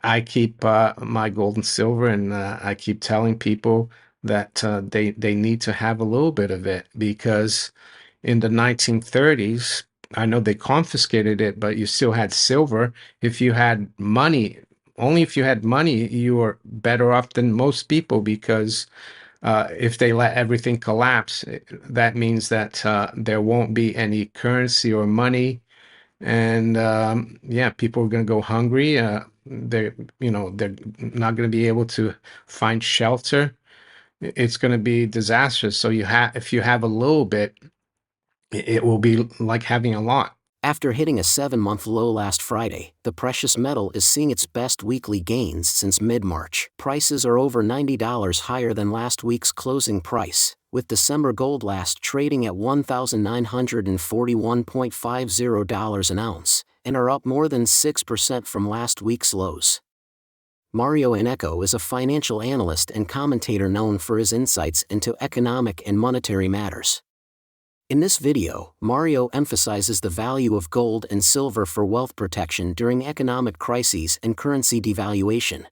I keep my gold and silver, and I keep telling people that they need to have a little bit of it because in the 1930s, I know they confiscated it, but you still had silver. If you had money, only if you had money, you were better off than most people because if they let everything collapse, that means that there won't be any currency or money, and yeah, people are going to go hungry. They're not going to be able to find shelter. It's going to be disastrous. So if you have a little bit, it will be like having a lot. After hitting a 7-month low last Friday, the precious metal is seeing its best weekly gains since mid-March. Prices are over $90 higher than last week's closing price, with December gold last trading at $1,941.50 an ounce, and are up more than 6% from last week's lows. MarioInnecco is a financial analyst and commentator known for his insights into economic and monetary matters. In this video, Mario emphasizes the value of gold and silver for wealth protection during economic crises and currency devaluation.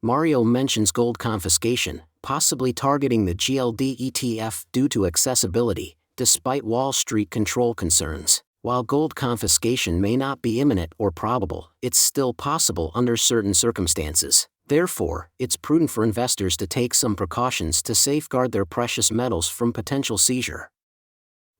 Mario mentions gold confiscation, possibly targeting the GLD ETF due to accessibility, despite Wall Street control concerns. While gold confiscation may not be imminent or probable, it's still possible under certain circumstances. Therefore, it's prudent for investors to take some precautions to safeguard their precious metals from potential seizure.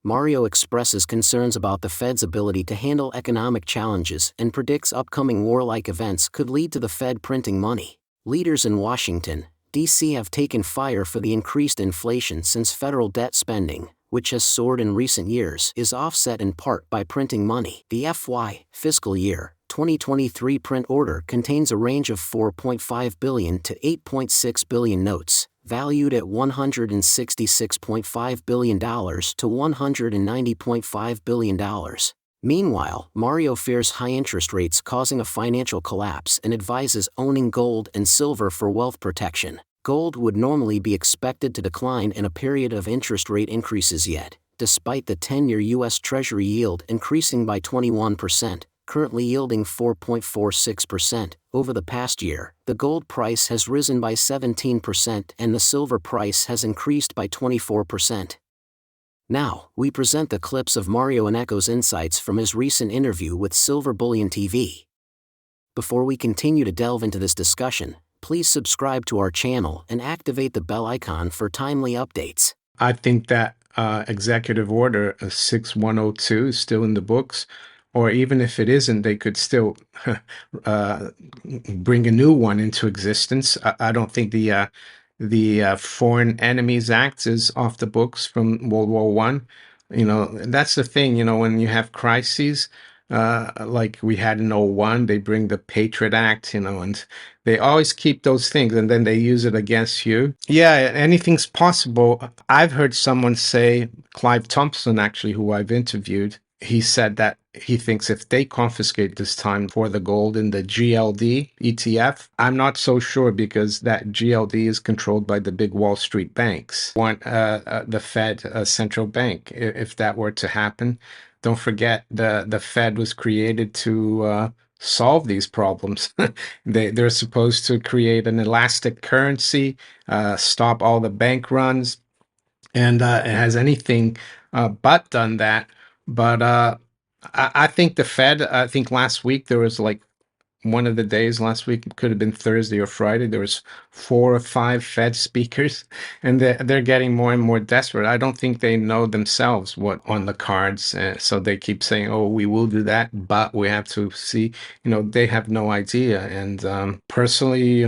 Mario expresses concerns about the Fed's ability to handle economic challenges and predicts upcoming war-like events could lead to the Fed printing money. Leaders in Washington, D.C. have taken fire for the increased inflation since federal debt spending, which has soared in recent years, is offset in part by printing money. The FY fiscal year 2023 print order contains a range of 4.5 billion to 8.6 billion notes, valued at $166.5 billion to $190.5 billion. Meanwhile, Mario fears high interest rates causing a financial collapse and advises owning gold and silver for wealth protection. Gold would normally be expected to decline in a period of interest rate increases yet, despite the 10-year U.S. Treasury yield increasing by 21%. Currently yielding 4.46%. Over the past year, the gold price has risen by 17% and the silver price has increased by 24%. Now, we present the clips of MarioInnecco's insights from his recent interview with Silver Bullion TV. Before we continue to delve into this discussion, please subscribe to our channel and activate the bell icon for timely updates. I think that Executive Order 6102 is still in the books, or even if it isn't, they could still bring a new one into existence. I don't think the Foreign Enemies Act is off the books from World War One. That's the thing. When you have crises, like we had in '01, they bring the Patriot Act. And they always keep those things, and then they use it against you. Yeah, anything's possible. I've heard someone say, Clive Thompson, actually, who I've interviewed, he said that he thinks if they confiscate this time for the gold in the GLD ETF, I'm not so sure because that GLD is controlled by the big Wall Street banks. Want the Fed, central bank, if that were to happen. Don't forget the Fed was created to solve these problems. They're supposed to create an elastic currency, stop all the bank runs, and it has anything but done that. But I think the Fed, I think last week there was like one of the days last week, it could have been Thursday or Friday, there was 4 or 5 Fed speakers, and they're getting more and more desperate. I don't think they know themselves what on the cards, so they keep saying, "Oh, we will do that, but we have to see." They have no idea. And personally,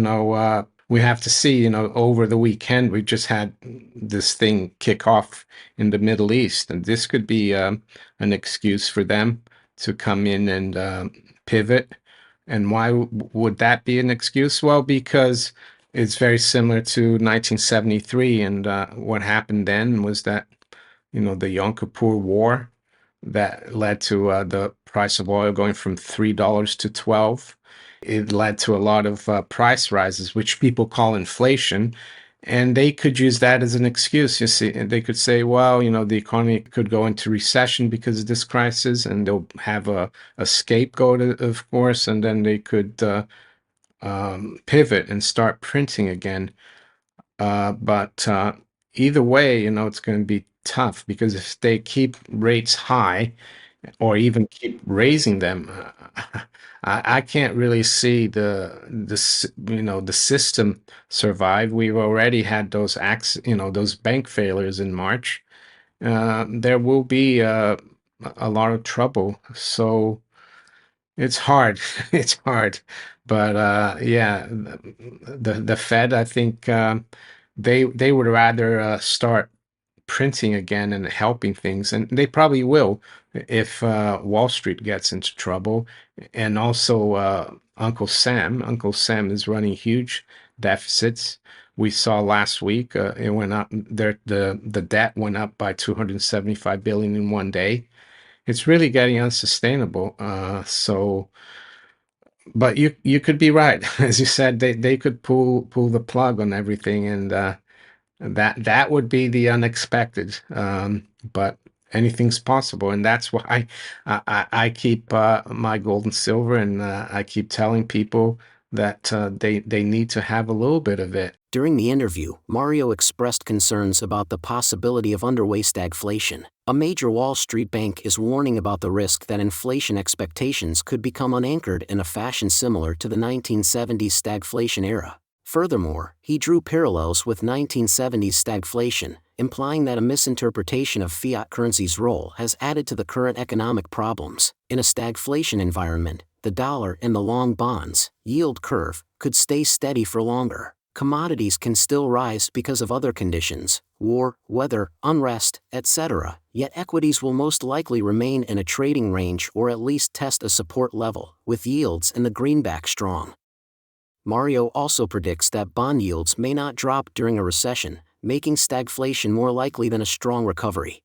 we have to see. Over the weekend, we just had this thing kick off in the Middle East, and this could be an excuse for them to come in and pivot. And why would that be an excuse? Well, because it's very similar to 1973, and what happened then was that, the Yom Kippur War that led to the price of oil going from $3 to 12. It led to a lot of price rises, which people call inflation. And they could use that as an excuse. You see, and they could say, well, the economy could go into recession because of this crisis, and they'll have a scapegoat, of course, and then they could pivot and start printing again. But either way, it's going to be tough because if they keep rates high or even keep raising them, I can't really see the system survive. We've already had those bank failures in March. There will be a lot of trouble. So it's hard. It's hard. But yeah, the Fed, I think they would rather start printing again and helping things, and they probably will if Wall Street gets into trouble. And also Uncle Sam is running huge deficits. We saw last week it went up. The debt went up by 275 billion in one day. It's really getting unsustainable. But you could be right. As you said, they could pull the plug on everything, and that would be the unexpected. But anything's possible, and that's why I keep my gold and silver, and I keep telling people that they need to have a little bit of it. During the interview, Mario expressed concerns about the possibility of underway stagflation. A major Wall Street bank is warning about the risk that inflation expectations could become unanchored in a fashion similar to the 1970s stagflation era. Furthermore, he drew parallels with 1970s stagflation, implying that a misinterpretation of fiat currency's role has added to the current economic problems. In a stagflation environment, the dollar and the long bonds yield curve could stay steady for longer. Commodities can still rise because of other conditions, war, weather, unrest, etc., yet equities will most likely remain in a trading range or at least test a support level, with yields in the greenback strong. Mario also predicts that bond yields may not drop during a recession, making stagflation more likely than a strong recovery.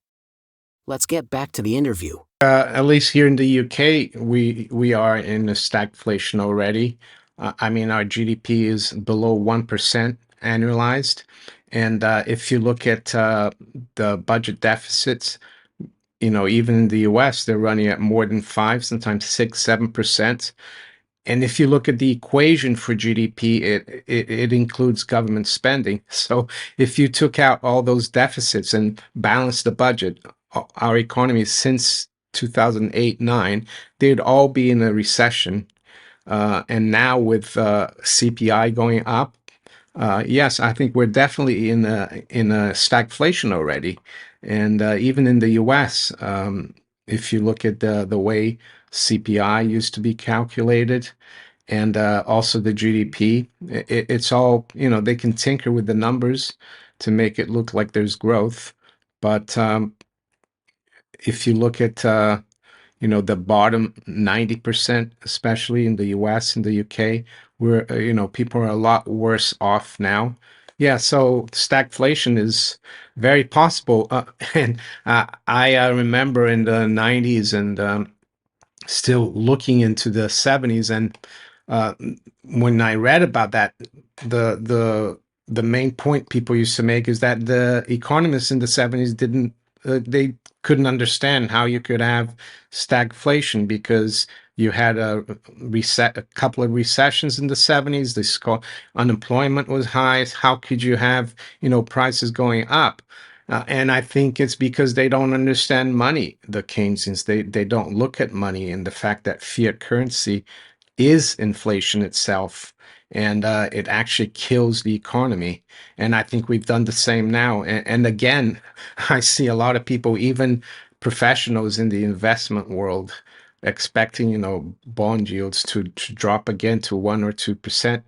Let's get back to the interview. At least here in the UK, we are in a stagflation already. I mean, our GDP is below 1% annualized, and if you look at the budget deficits, even in the US, they're running at more than 5, sometimes 6, 7%. And if you look at the equation for GDP, it includes government spending. So if you took out all those deficits and balanced the budget, our economy since 2008-9, they'd all be in a recession. And now with CPI going up, yes, I think we're definitely in a stagflation already. And even in the US, if you look at the way CPI used to be calculated, and also the GDP, it's all, they can tinker with the numbers to make it look like there's growth. But if you look at the bottom 90%, especially in the US and the UK, where, people are a lot worse off now. Yeah, so stagflation is very possible. And I remember in the 90s and still looking into the 70s, and uh, when I read about that, the the the main point people used to make is that the economists in the 70s didn't they couldn't understand how you could have stagflation because you had a couple of recessions in the 70s. Unemployment was high. How could you have prices going up? And I think it's because they don't understand money, the Keynesians. They don't look at money and the fact that fiat currency is inflation itself, and it actually kills the economy. And I think we've done the same now. And again, I see a lot of people, even professionals in the investment world, expecting bond yields to drop again to 1 or 2%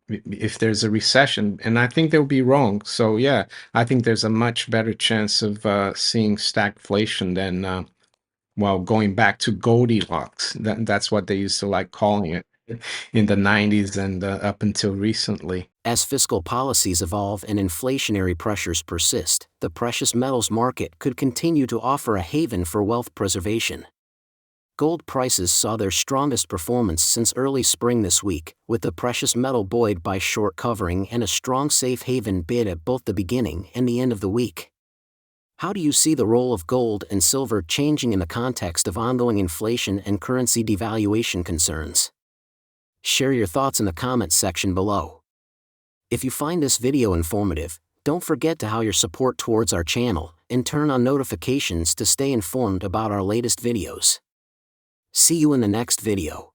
if there's a recession, and I think they'll be wrong. So yeah, I think there's a much better chance of seeing stagflation than well, going back to Goldilocks. That's what they used to like calling it in the 90s and up until recently. As fiscal policies evolve and inflationary pressures persist, the precious metals market could continue to offer a haven for wealth preservation. Gold prices saw their strongest performance since early spring this week, with the precious metal buoyed by short covering and a strong safe haven bid at both the beginning and the end of the week. How do you see the role of gold and silver changing in the context of ongoing inflation and currency devaluation concerns? Share your thoughts in the comments section below. If you find this video informative, don't forget to your support towards our channel and turn on notifications to stay informed about our latest videos. See you in the next video.